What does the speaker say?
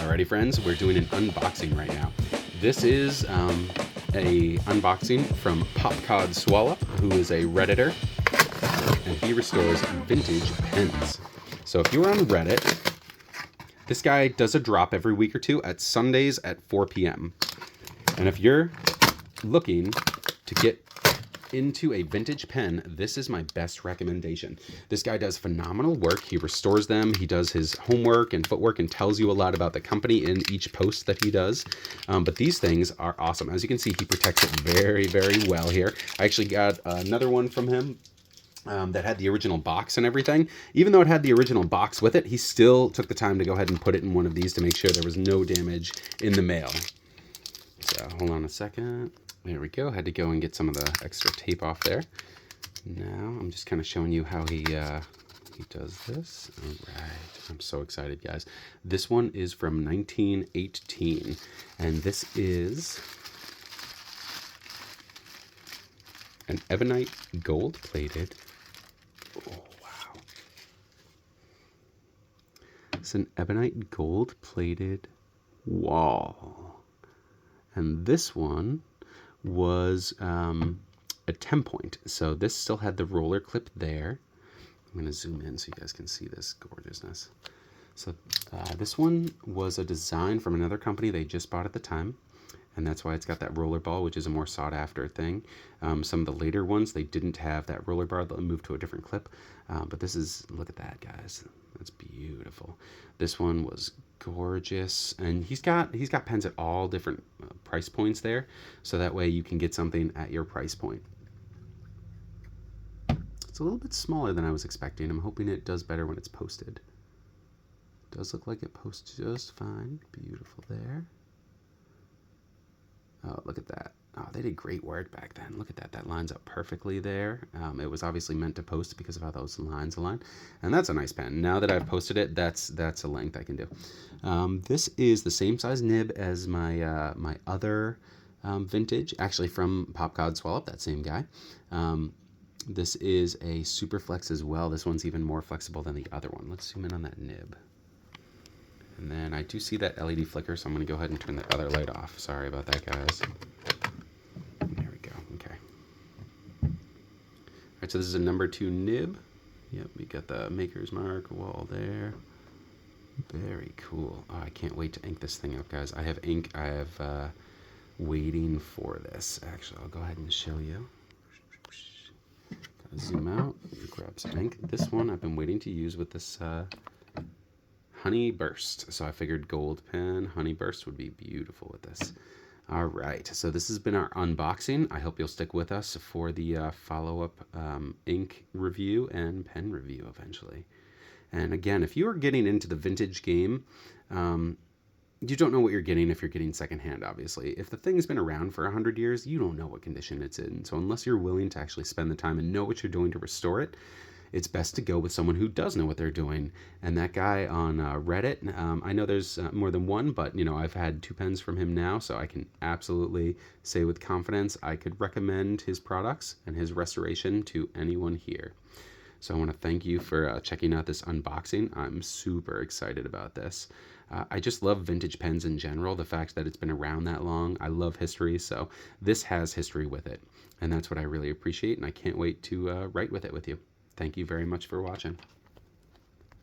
Alrighty friends, we're doing an unboxing right now. This is a unboxing from Popcod Swallow, who is a Redditor, and he restores vintage pens. So if you're on Reddit, this guy does a drop every week or two at Sundays at 4 p.m. And if you're looking to get into a vintage pen, this is my best recommendation. This guy does phenomenal work. He restores them. He does his homework and footwork and tells you a lot about the company in each post that he does. But these things are awesome. As you can see, he protects it very, very well here. I actually got another one from him that had the original box and everything. Even though it had the original box with it, he still took the time to go ahead and put it in one of these to make sure there was no damage in the mail. So hold on a second. There we go. Had to go and get some of the extra tape off there. Now I'm just kind of showing you how he does this. All right. I'm so excited, guys. This one is from 1918, and this is an ebonite gold-plated. Oh, wow. It's an ebonite gold-plated Wahl. And this one was a Tempoint. So this still had the roller clip there. I'm going to zoom in so you guys can see this gorgeousness. So this one was a design from another company they just bought at the time. And that's why it's got that roller ball, which is a more sought after thing. Some of the later ones, they didn't have that roller bar. They'll move to a different clip. But this is, look at that, guys. That's beautiful. This one was gorgeous. And he's got pens at all different price points there. So that way you can get something at your price point. It's a little bit smaller than I was expecting. I'm hoping it does better when it's posted. It does look like it posts just fine. Beautiful there. Oh, look at that. Oh, they did great work back then. Look at that. That lines up perfectly there. It was obviously meant to post because of how those lines align. And that's a nice pen. Now that I've posted it, that's a length I can do. This is the same size nib as my my other vintage, actually from Popcod Swallow, that same guy. This is a super flex as well. This one's even more flexible than the other one. Let's zoom in on that nib. And then I do see that LED flicker, so I'm going to go ahead and turn the other light off. Sorry about that, guys. There we go. Okay. All right, so this is a number 2 nib. Yep, we got the maker's mark wall there. Very cool. Oh, I can't wait to ink this thing up, guys. I have ink. I have waiting for this. Actually, I'll go ahead and show you. Gotta zoom out and grab some ink. This one I've been waiting to use with this Honey Burst. So I figured gold pen Honey Burst would be beautiful with this. All right, so this has been our unboxing. I hope you'll stick with us for the follow-up ink review and pen review eventually. And again, if you are getting into the vintage game, you don't know what you're getting if you're getting secondhand, obviously. If the thing's been around for 100 years, you don't know what condition it's in. So unless you're willing to actually spend the time and know what you're doing to restore it, it's best to go with someone who does know what they're doing. And that guy on Reddit, I know there's more than one, but you know, I've had 2 pens from him now, so I can absolutely say with confidence I could recommend his products and his restoration to anyone here. So I want to thank you for checking out this unboxing. I'm super excited about this. I just love vintage pens in general, the fact that it's been around that long. I love history, so this has history with it. And that's what I really appreciate, and I can't wait to write with it with you. Thank you very much for watching.